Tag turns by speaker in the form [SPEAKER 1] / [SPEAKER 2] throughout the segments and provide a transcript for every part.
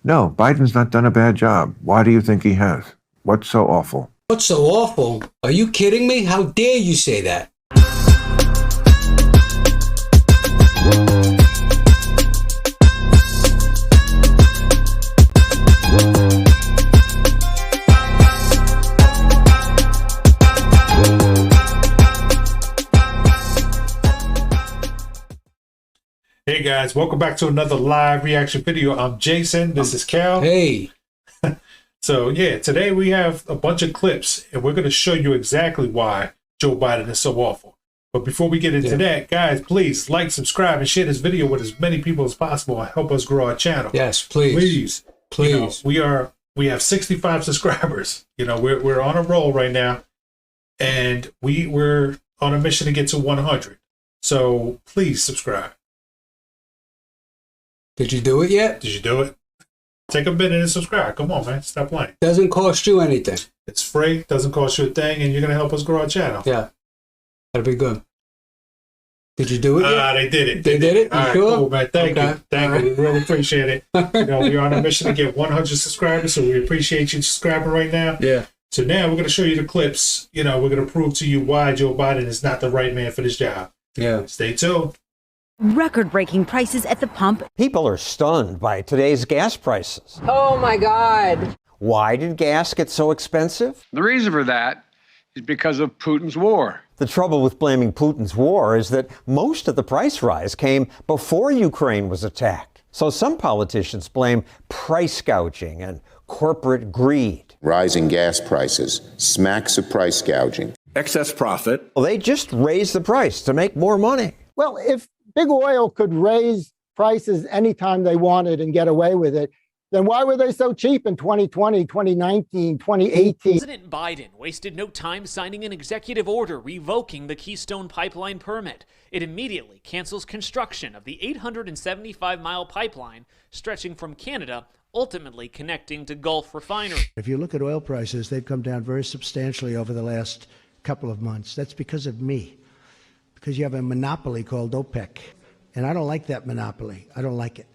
[SPEAKER 1] No, Biden's not done a bad job. Why do you think he has? What's so awful?
[SPEAKER 2] What's so awful? Are you kidding me? How dare you say that?
[SPEAKER 3] Hey guys, welcome back to another live reaction video. I'm Jason. This is Cal.
[SPEAKER 2] Hey.
[SPEAKER 3] So yeah, today we have a bunch of clips and we're going to show you exactly why Joe Biden is so awful. But before we get into that, guys, please like, subscribe, and share this video with as many people as possible and help us grow our channel.
[SPEAKER 2] Yes, please. Please.
[SPEAKER 3] You know, we have 65 subscribers. You know, we're on a roll right now, and we're on a mission to get to 100. So please subscribe.
[SPEAKER 2] Did you do it yet?
[SPEAKER 3] Did you do it? Take a minute and subscribe. Come on, man. Stop playing.
[SPEAKER 2] Doesn't cost you anything.
[SPEAKER 3] It's free. Doesn't cost you a thing, and you're going to help us grow our channel.
[SPEAKER 2] Yeah. That'd be good. Did you do it yet?
[SPEAKER 3] They did it.
[SPEAKER 2] They did it?
[SPEAKER 3] All right,
[SPEAKER 2] sure?
[SPEAKER 3] cool, man. Thank you. Thank you. We really appreciate it. You know, we're on a mission to get 100 subscribers, so we appreciate you subscribing right now.
[SPEAKER 2] Yeah.
[SPEAKER 3] So now we're going to show you the clips. You know, we're going to prove to you why Joe Biden is not the right man for this job.
[SPEAKER 2] Yeah.
[SPEAKER 3] Stay tuned.
[SPEAKER 4] Record-breaking prices at the pump.
[SPEAKER 5] People are stunned by today's gas prices.
[SPEAKER 6] Oh my God.
[SPEAKER 5] Why did gas get so expensive?
[SPEAKER 7] The reason for that is because of Putin's war.
[SPEAKER 5] The trouble with blaming Putin's war is that most of the price rise came before Ukraine was attacked. So some politicians blame price gouging and corporate greed.
[SPEAKER 8] Rising gas prices smacks of price gouging.
[SPEAKER 9] Excess profit.
[SPEAKER 5] Well, they just raised the price to make more money.
[SPEAKER 10] Well, if Big Oil could raise prices anytime they wanted and get away with it, then why were they so cheap in 2020, 2019, 2018?
[SPEAKER 11] President Biden wasted no time signing an executive order revoking the Keystone Pipeline permit. It immediately cancels construction of the 875-mile pipeline stretching from Canada, ultimately connecting to Gulf refinery.
[SPEAKER 12] If you look at oil prices, they've come down very substantially over the last couple of months. That's because of me. Because you have a monopoly called OPEC. And I don't like that monopoly. I don't like it.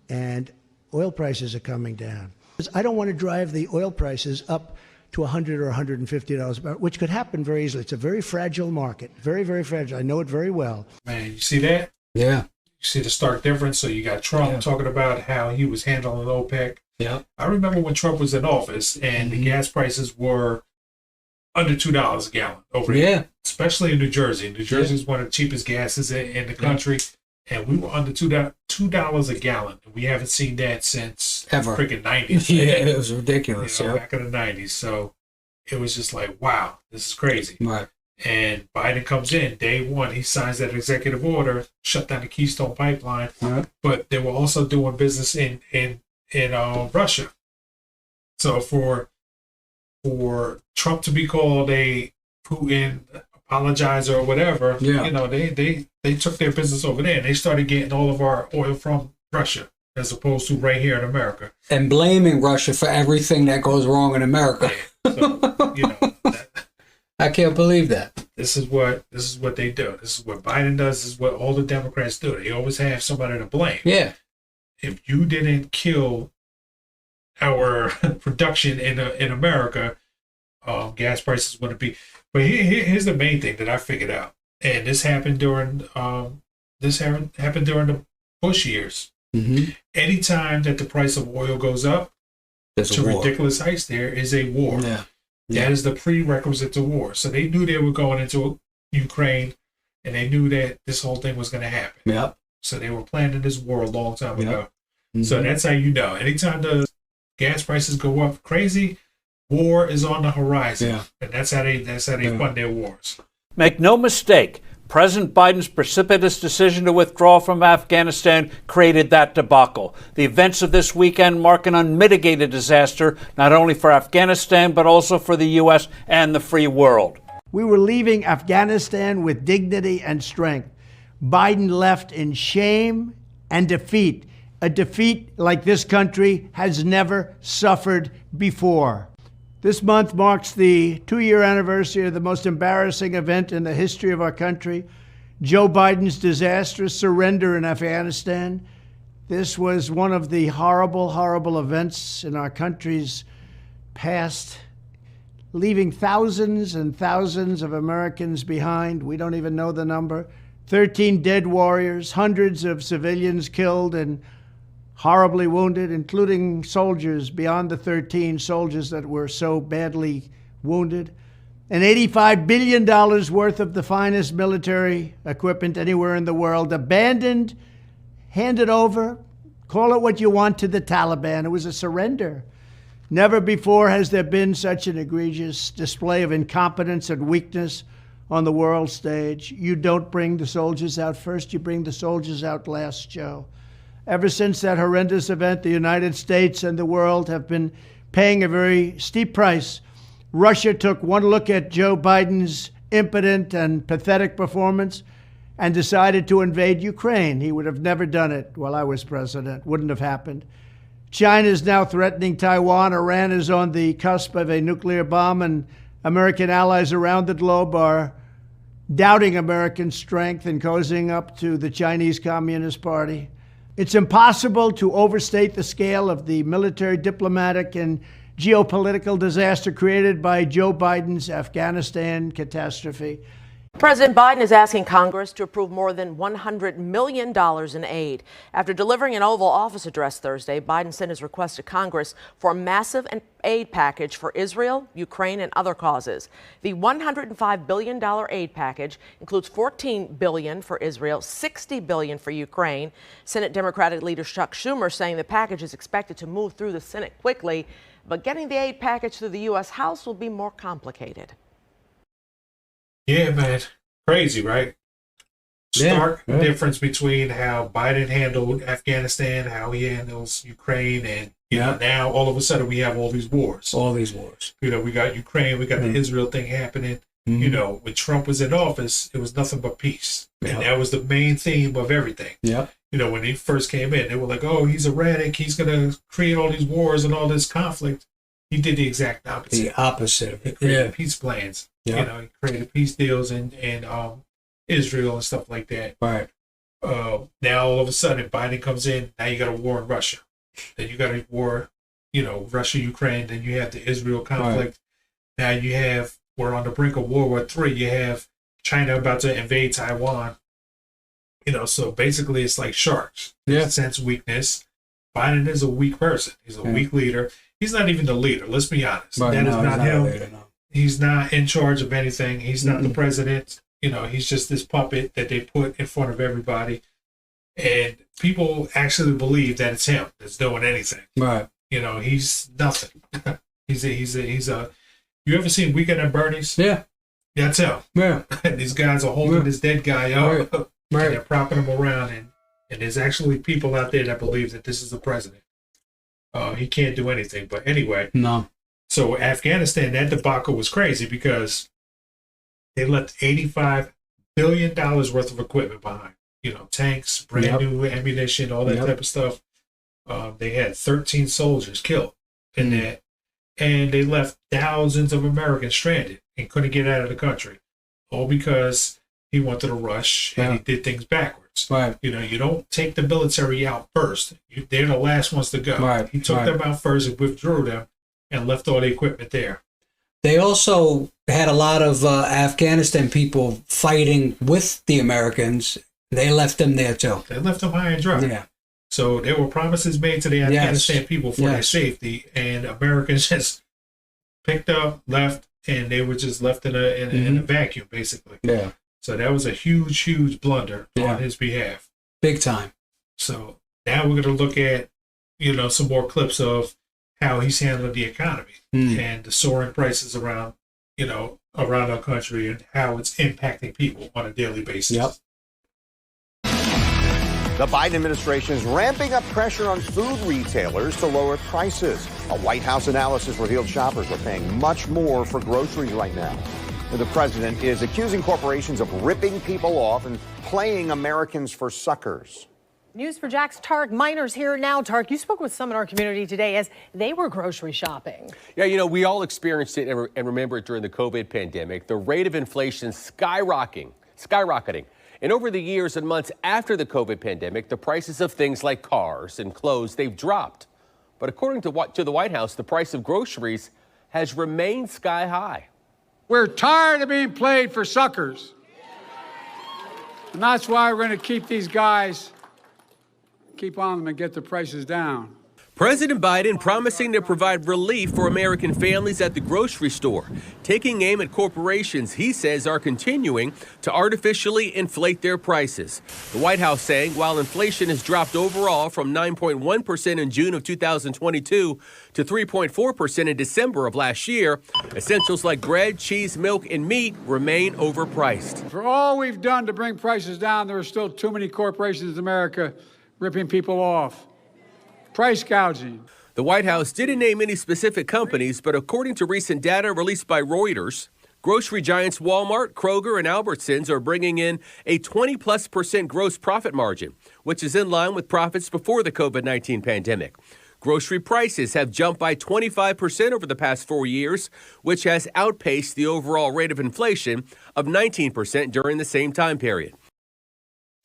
[SPEAKER 12] And oil prices are coming down. I don't want to drive the oil prices up to $100 or $150 a barrel, which could happen very easily. It's a very fragile market. Very, very fragile. I know it very well.
[SPEAKER 3] Man, you see that?
[SPEAKER 2] Yeah.
[SPEAKER 3] You see the stark difference? So you got Trump talking about how he was handling OPEC.
[SPEAKER 2] Yeah.
[SPEAKER 3] I remember when Trump was in office and the gas prices were under $2 a gallon over here, especially in New Jersey. New Jersey is one of the cheapest gases in the country, and we were under $2 a gallon. And we haven't seen that since
[SPEAKER 2] ever.
[SPEAKER 3] Freaking 90s.
[SPEAKER 2] Yeah, it was ridiculous.
[SPEAKER 3] You know, back in the 90s. So it was just like, wow, this is crazy.
[SPEAKER 2] Right.
[SPEAKER 3] And Biden comes in day one. He signs that executive order, shut down the Keystone Pipeline. But they were also doing business in Russia. So for Trump to be called a Putin apologizer or whatever, you know, they took their business over there and they started getting all of our oil from Russia as opposed to right here in America.
[SPEAKER 2] And blaming Russia for everything that goes wrong in America.
[SPEAKER 3] So, you know,
[SPEAKER 2] I can't believe that.
[SPEAKER 3] This is what they do. This is what Biden does. This is what all the Democrats do. They always have somebody to blame.
[SPEAKER 2] Yeah.
[SPEAKER 3] If you didn't kill our production in America, gas prices wouldn't be. But here's the main thing that I figured out, and this happened during the Bush years. Anytime that the price of oil goes up to ridiculous heights, there is a war. That is the prerequisite to war. So they knew they were going into Ukraine, and they knew that this whole thing was going to happen. So they were planning this war a long time ago. So that's how you know. Anytime the gas prices go up crazy, war is on the horizon. And that's how they fund their wars.
[SPEAKER 13] Make no mistake, President Biden's precipitous decision to withdraw from Afghanistan created that debacle. The events of this weekend mark an unmitigated disaster, not only for Afghanistan, but also for the U.S. and the free world.
[SPEAKER 12] We were leaving Afghanistan with dignity and strength. Biden left in shame and defeat. A defeat like this country has never suffered before. This month marks the 2-year anniversary of the most embarrassing event in the history of our country, Joe Biden's disastrous surrender in Afghanistan. This was one of the horrible, horrible events in our country's past, leaving thousands and thousands of Americans behind. We don't even know the number. 13 dead warriors, hundreds of civilians killed and horribly wounded, including soldiers beyond the 13 soldiers that were so badly wounded. And $85 billion worth of the finest military equipment anywhere in the world abandoned, handed over, call it what you want, to the Taliban. It was a surrender. Never before has there been such an egregious display of incompetence and weakness on the world stage. You don't bring the soldiers out first, you bring the soldiers out last, Joe. Ever since that horrendous event, the United States and the world have been paying a very steep price. Russia took one look at Joe Biden's impotent and pathetic performance and decided to invade Ukraine. He would have never done it while I was president. Wouldn't have happened. China is now threatening Taiwan. Iran is on the cusp of a nuclear bomb, and American allies around the globe are doubting American strength and cozying up to the Chinese Communist Party. It's impossible to overstate the scale of the military, diplomatic, and geopolitical disaster created by Joe Biden's Afghanistan catastrophe.
[SPEAKER 6] President Biden is asking Congress to approve more than $100 million in aid. After delivering an Oval Office address Thursday, Biden sent his request to Congress for a massive aid package for Israel, Ukraine, and other causes. The $105 billion aid package includes $14 billion for Israel, $60 billion for Ukraine. Senate Democratic leader Chuck Schumer saying the package is expected to move through the Senate quickly, but getting the aid package through the U.S. House will be more complicated.
[SPEAKER 3] Yeah, man. Crazy, right? Stark difference between how Biden handled Afghanistan, how he handles Ukraine, and you know, now all of a sudden we have all these wars. You know, we got Ukraine, we got the Israel thing happening. You know, when Trump was in office, it was nothing but peace. And that was the main theme of everything. You know, when he first came in, they were like, oh, he's erratic, he's going to create all these wars and all this conflict. He did the exact opposite.
[SPEAKER 2] The opposite of it.
[SPEAKER 3] He created peace plans. You know, he created peace deals in Israel and stuff like that.
[SPEAKER 2] Right.
[SPEAKER 3] Now all of a sudden Biden comes in. Now you got a war in Russia. Then you got a war, you know, Russia, Ukraine. Then you have the Israel conflict. Now you have, we're on the brink of World War III. You have China about to invade Taiwan. You know, so basically it's like sharks. Sense weakness. Biden is a weak person. He's a weak leader. He's not even the leader. Let's be honest. That is not him. He's not in charge of anything. He's not the president. You know, he's just this puppet that they put in front of everybody. And people actually believe that it's him that's doing anything.
[SPEAKER 2] Right.
[SPEAKER 3] You know, he's nothing. he's a you ever seen Weekend at Bernie's?
[SPEAKER 2] Yeah.
[SPEAKER 3] That's him.
[SPEAKER 2] Yeah.
[SPEAKER 3] And these guys are holding this dead guy up. And they're propping him around. And there's actually people out there that believe that this is the president. He can't do anything. But anyway.
[SPEAKER 2] No.
[SPEAKER 3] So Afghanistan, that debacle was crazy because they left $85 billion worth of equipment behind. You know, tanks, brand new ammunition, all that type of stuff. They had 13 soldiers killed in that. And they left thousands of Americans stranded and couldn't get out of the country. All because he wanted to rush and he did things backwards.
[SPEAKER 2] Right.
[SPEAKER 3] You know, you don't take the military out first. They're the last ones to go.
[SPEAKER 2] Right.
[SPEAKER 3] He took them out first and withdrew them and left all the equipment there.
[SPEAKER 2] They also had a lot of Afghanistan people fighting with the Americans. They left them there too.
[SPEAKER 3] They left them high and dry.
[SPEAKER 2] Yeah.
[SPEAKER 3] So there were promises made to the Afghanistan people for their safety, and Americans just picked up, left, and they were just left in a vacuum, basically.
[SPEAKER 2] Yeah.
[SPEAKER 3] So that was a huge, huge blunder on his behalf.
[SPEAKER 2] Big time.
[SPEAKER 3] So now we're going to look at, you know, some more clips of how he's handling the economy and the soaring prices around, you know, around our country and how it's impacting people on a daily basis.
[SPEAKER 2] Yep.
[SPEAKER 9] The Biden administration is ramping up pressure on food retailers to lower prices. A White House analysis revealed shoppers are paying much more for groceries right now. The president is accusing corporations of ripping people off and playing Americans for suckers.
[SPEAKER 14] News for Jack's Tark. Miners here now. Tark, you spoke with some in our community today as they were grocery shopping.
[SPEAKER 15] Yeah, you know, we all experienced it and remember it during the COVID pandemic. The rate of inflation skyrocketing. And over the years and months after the COVID pandemic, the prices of things like cars and clothes, they've dropped. But according to the White House, the price of groceries has remained sky high.
[SPEAKER 16] We're tired of being played for suckers. And that's why we're going to keep these guys, keep on them and get the prices down.
[SPEAKER 15] President Biden promising to provide relief for American families at the grocery store, taking aim at corporations he says are continuing to artificially inflate their prices. The White House saying while inflation has dropped overall from 9.1% in June of 2022 to 3.4% in December of last year, essentials like bread, cheese, milk, and meat remain overpriced.
[SPEAKER 16] For all we've done to bring prices down, there are still too many corporations in America ripping people off. Price gouging.
[SPEAKER 15] The White House didn't name any specific companies, but according to recent data released by Reuters, grocery giants Walmart, Kroger, and Albertsons are bringing in a 20+% gross profit margin, which is in line with profits before the COVID-19 pandemic. Grocery prices have jumped by 25% over the past 4 years, which has outpaced the overall rate of inflation of 19% during the same time period.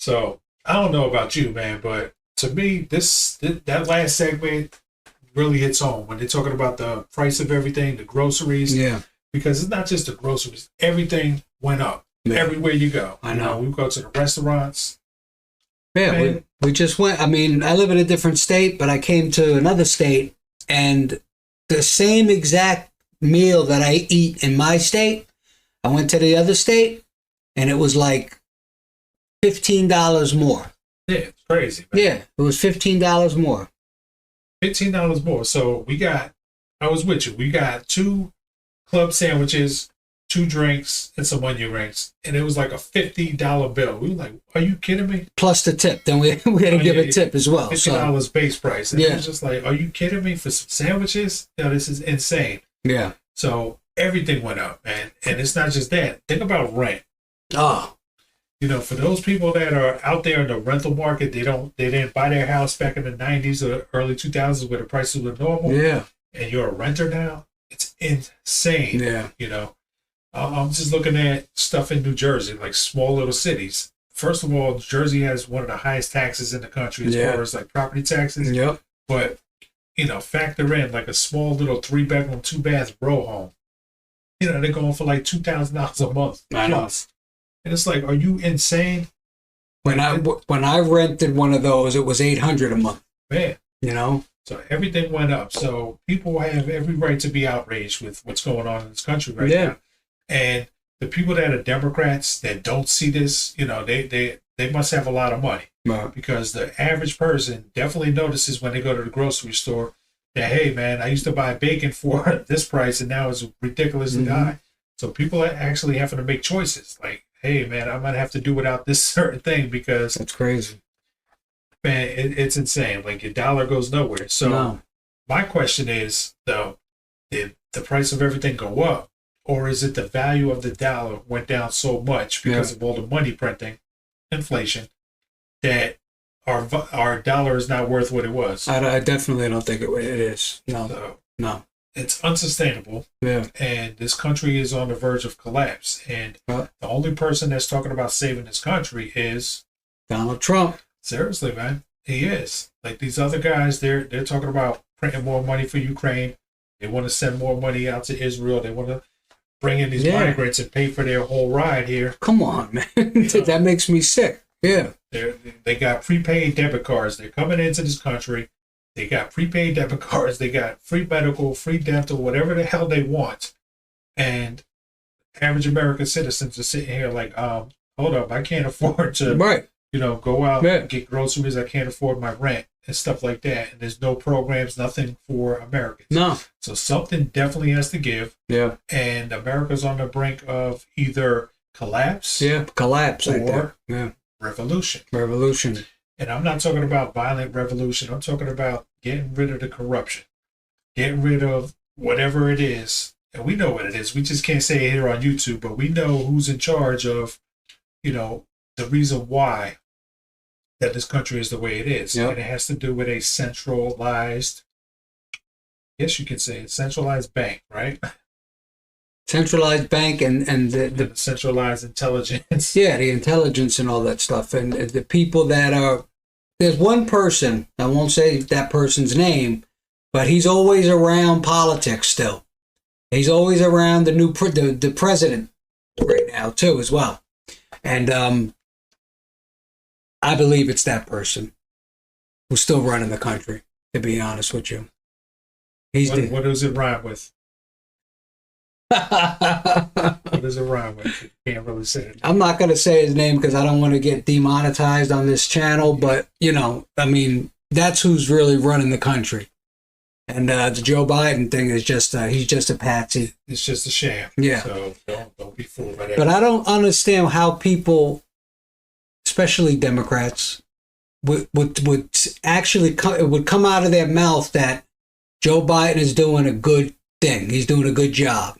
[SPEAKER 3] So I don't know about you, man, but to me, that last segment really hits home when they're talking about the price of everything, the groceries.
[SPEAKER 2] Yeah.
[SPEAKER 3] Because it's not just the groceries. Everything went up everywhere you go.
[SPEAKER 2] I know.
[SPEAKER 3] We go to the restaurants.
[SPEAKER 2] Yeah, we just went. I mean, I live in a different state, but I came to another state, and the same exact meal that I eat in my state, I went to the other state, and it was like $15 more.
[SPEAKER 3] Yeah, it's crazy, man.
[SPEAKER 2] Yeah, it was $15 more.
[SPEAKER 3] $15 more. So I was with you. We got 2 club sandwiches, 2 drinks, and some onion rings. And it was like a $50 bill. We were like, are you kidding me?
[SPEAKER 2] Plus the tip. Then we had to give a tip as well.
[SPEAKER 3] $50 base price. And
[SPEAKER 2] yeah.
[SPEAKER 3] it was just like, are you kidding me for some sandwiches? No, this is insane.
[SPEAKER 2] Yeah.
[SPEAKER 3] So everything went up, man. And it's not just that. Think about rent.
[SPEAKER 2] Oh.
[SPEAKER 3] For those people that are out there in the rental market, they didn't buy their house back in the 90s or early 2000s where the prices were normal.
[SPEAKER 2] Yeah.
[SPEAKER 3] And you're a renter now. It's insane.
[SPEAKER 2] Yeah.
[SPEAKER 3] I'm just looking at stuff in New Jersey, like small little cities. First of all, Jersey has one of the highest taxes in the country as far as like property taxes.
[SPEAKER 2] Yep.
[SPEAKER 3] But, factor in like a small little 3-bedroom, 2-bath row home. They're going for like $2,000 a month.
[SPEAKER 2] I know.
[SPEAKER 3] And it's like, are you insane?
[SPEAKER 2] When I rented one of those, it was $800 a month.
[SPEAKER 3] Man.
[SPEAKER 2] So
[SPEAKER 3] everything went up. So people have every right to be outraged with what's going on in this country right now. And the people that are Democrats that don't see this, they must have a lot of money.
[SPEAKER 2] Right.
[SPEAKER 3] Because the average person definitely notices when they go to the grocery store that, hey, man, I used to buy bacon for this price and now it's ridiculously high. So people are actually having to make choices. Like, hey, man, I might have to do without this certain thing because
[SPEAKER 2] that's crazy.
[SPEAKER 3] Man, it's insane. Like your dollar goes nowhere. So my question is, though, did the price of everything go up? Or is it the value of the dollar went down so much because of all the money printing, inflation, that our dollar is not worth what it was?
[SPEAKER 2] I definitely don't think it is. No.
[SPEAKER 3] It's unsustainable.
[SPEAKER 2] Yeah.
[SPEAKER 3] And this country is on the verge of collapse. And the only person that's talking about saving this country is
[SPEAKER 2] Donald Trump.
[SPEAKER 3] Seriously, man. He is. Like these other guys, they're talking about printing more money for Ukraine. They want to send more money out to Israel. They want to bring in these migrants and pay for their whole ride here.
[SPEAKER 2] Come on, man. That makes me sick. Yeah.
[SPEAKER 3] They got prepaid debit cards. They're coming into this country. They got prepaid debit cards. They got free medical, free dental, whatever the hell they want. And average American citizens are sitting here like, hold up, I can't afford to, go out and get groceries. I can't afford my rent and stuff like that. And there's no programs, nothing for Americans.
[SPEAKER 2] No.
[SPEAKER 3] So something definitely has to give.
[SPEAKER 2] Yeah.
[SPEAKER 3] And America's on the brink of either collapse.
[SPEAKER 2] Yeah, collapse.
[SPEAKER 3] Or revolution.
[SPEAKER 2] Revolution.
[SPEAKER 3] And I'm not talking about violent revolution. I'm talking about getting rid of the corruption, getting rid of whatever it is. And we know what it is. We just can't say it here on YouTube, but we know who's in charge of, the reason why that this country is the way it is.
[SPEAKER 2] Yep.
[SPEAKER 3] And it has to do with a centralized, yes, you could say a centralized bank, right?
[SPEAKER 2] Centralized bank and the
[SPEAKER 3] centralized intelligence.
[SPEAKER 2] Yeah, the intelligence and all that stuff. And the people that are, there's one person, I won't say that person's name, but he's always around politics still. He's always around the president right now too as well. And I believe it's that person who's still running the country, to be honest with you.
[SPEAKER 3] What does it rhyme with? What does it rhyme with? You can't really say it.
[SPEAKER 2] I'm not going to say his name because I don't want to get demonetized on this channel, but, I mean, that's who's really running the country. And the Joe Biden thing is just, he's just a patsy.
[SPEAKER 3] It's just a sham.
[SPEAKER 2] Yeah.
[SPEAKER 3] So don't be fooled by that.
[SPEAKER 2] But I don't understand how people, especially Democrats, would actually it would come out of their mouth that Joe Biden is doing a good thing. He's doing a good job.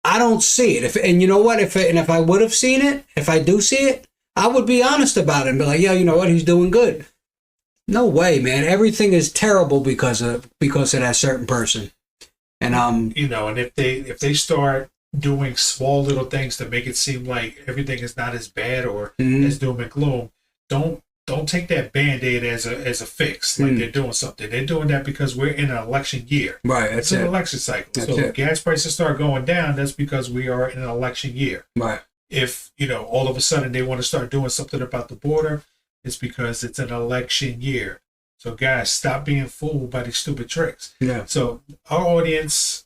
[SPEAKER 2] I don't see it. And you know what? If I would have seen it, if I do see it, I would be honest about it and be like, yeah, you know what? He's doing good. No way, man. Everything is terrible because of that certain person. And
[SPEAKER 3] and if they start doing small little things to make it seem like everything is not as bad or as doom and gloom, don't take that Band-Aid as a fix, like they're doing something. They're doing that because we're in an election year.
[SPEAKER 2] Right.
[SPEAKER 3] It's an election cycle. So if gas prices start going down, that's because we are in an election year.
[SPEAKER 2] Right.
[SPEAKER 3] If, all of a sudden they want to start doing something about the border, it's because it's an election year. So guys, stop being fooled by these stupid tricks.
[SPEAKER 2] Yeah.
[SPEAKER 3] So our audience,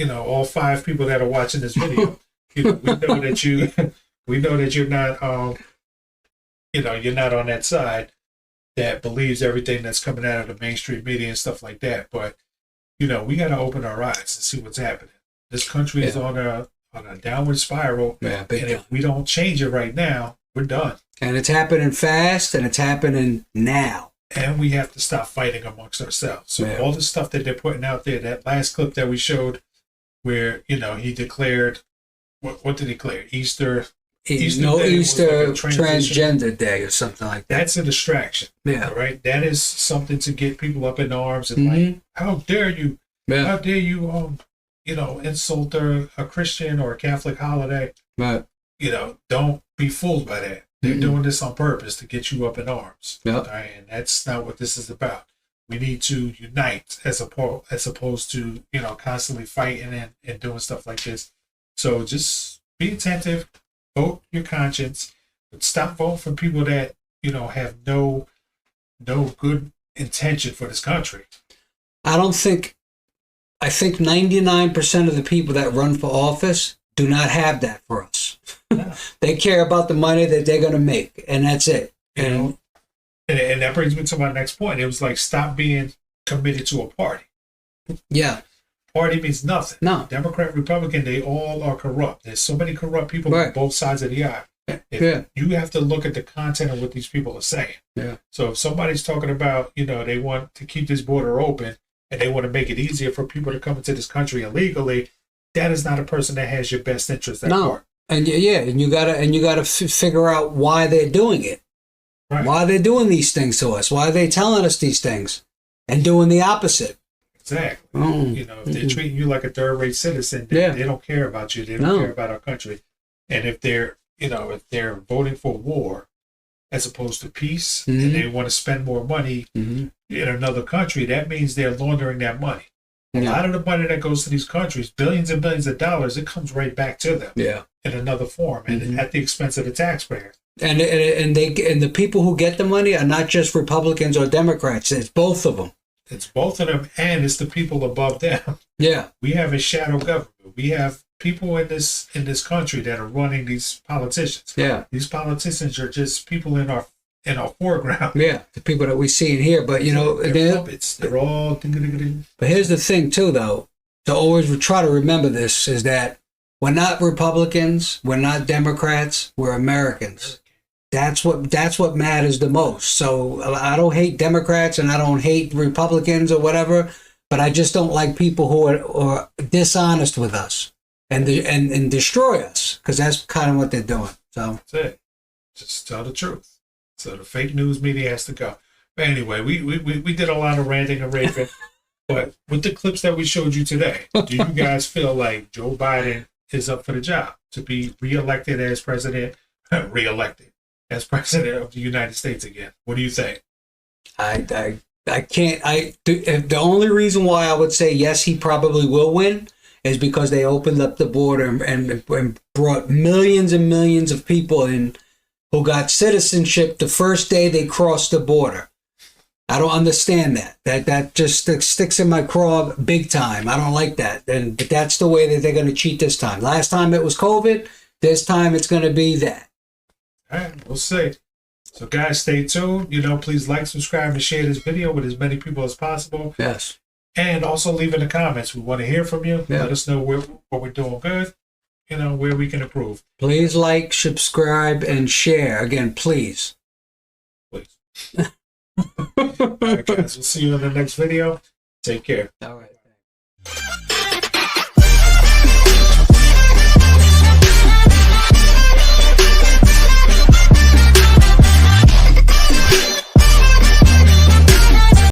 [SPEAKER 3] all 5 people that are watching this video, we know that you're not you're not on that side that believes everything that's coming out of the mainstream media and stuff like that. But, we got to open our eyes and see what's happening. This country is on a downward spiral.
[SPEAKER 2] Yeah,
[SPEAKER 3] and if we don't change it right now, we're done.
[SPEAKER 2] And it's happening fast and it's happening now.
[SPEAKER 3] And we have to stop fighting amongst ourselves. So all the stuff that they're putting out there, that last clip that we showed where, he declared, what did he declare? Easter
[SPEAKER 2] transgender day or something like that.
[SPEAKER 3] That's a distraction.
[SPEAKER 2] Yeah.
[SPEAKER 3] All right. That is something to get people up in arms and like, how dare you?
[SPEAKER 2] Yeah.
[SPEAKER 3] How dare you? Insult a Christian or a Catholic holiday.
[SPEAKER 2] Right.
[SPEAKER 3] Don't be fooled by that. They're doing this on purpose to get you up in arms.
[SPEAKER 2] Yeah.
[SPEAKER 3] Right? And that's not what this is about. We need to unite as opposed to constantly fighting and doing stuff like this. So just be attentive. Vote your conscience, but stop voting for people that have no good intention for this country.
[SPEAKER 2] I think 99% of the people that run for office do not have that for us. Yeah. They care about the money that they're going to make, and that's it.
[SPEAKER 3] And that brings me to my next point. It was like, stop being committed to a party.
[SPEAKER 2] Yeah.
[SPEAKER 3] Party means nothing.
[SPEAKER 2] No.
[SPEAKER 3] Democrat, Republican, they all are corrupt. There's so many corrupt people on both sides of the aisle. You have to look at the content of what these people are saying.
[SPEAKER 2] Yeah.
[SPEAKER 3] So if somebody's talking about, they want to keep this border open and they want to make it easier for people to come into this country illegally, that is not a person that has your best interest at heart.
[SPEAKER 2] And and you gotta figure out why they're doing it.
[SPEAKER 3] Right.
[SPEAKER 2] Why they're doing these things to us. Why are they telling us these things and doing the opposite?
[SPEAKER 3] Exactly. If they're treating you like a third-rate citizen, they don't care about you. They don't care about our country. And if they're voting for war as opposed to peace, and they want to spend more money in another country, that means they're laundering that money. A lot of the money that goes to these countries, billions and billions of dollars, it comes right back to them.
[SPEAKER 2] Yeah.
[SPEAKER 3] In another form, and at the expense of the taxpayer.
[SPEAKER 2] And the people who get the money are not just Republicans or Democrats. It's both of them.
[SPEAKER 3] It's both of them, and it's the people above them.
[SPEAKER 2] Yeah.
[SPEAKER 3] We have a shadow government. We have people in this country that are running these politicians.
[SPEAKER 2] Yeah.
[SPEAKER 3] These politicians are just people in our foreground.
[SPEAKER 2] Yeah, the people that we see in here. But
[SPEAKER 3] they're puppets. They're all.
[SPEAKER 2] But here's the thing, too, though. To always try to remember this is that we're not Republicans. We're not Democrats. We're Americans. That's what matters the most. So I don't hate Democrats and I don't hate Republicans or whatever, but I just don't like people who are dishonest with us and destroy us, because that's kind of what they're doing. So
[SPEAKER 3] that's it. Just tell the truth. So the fake news media has to go. But anyway, we did a lot of ranting and raving, but with the clips that we showed you today, do you guys feel like Joe Biden is up for the job to be reelected as president, reelected as president of the United States again. What do you think?
[SPEAKER 2] I can't. The only reason why I would say yes, he probably will win is because they opened up the border and brought millions and millions of people in who got citizenship the first day they crossed the border. I don't understand that. That just sticks in my craw big time. I don't like that. But that's the way that they're going to cheat this time. Last time it was COVID. This time it's going to be that.
[SPEAKER 3] All right, we'll see. So guys, stay tuned. Please like, subscribe, and share this video with as many people as possible.
[SPEAKER 2] Yes.
[SPEAKER 3] And also leave in the comments. We want to hear from you.
[SPEAKER 2] Yeah.
[SPEAKER 3] Let us know what we're doing good, where we can improve.
[SPEAKER 2] Please like, subscribe, and share. Again, please.
[SPEAKER 3] Please. All right, guys. We'll see you in the next video. Take care.
[SPEAKER 2] All right.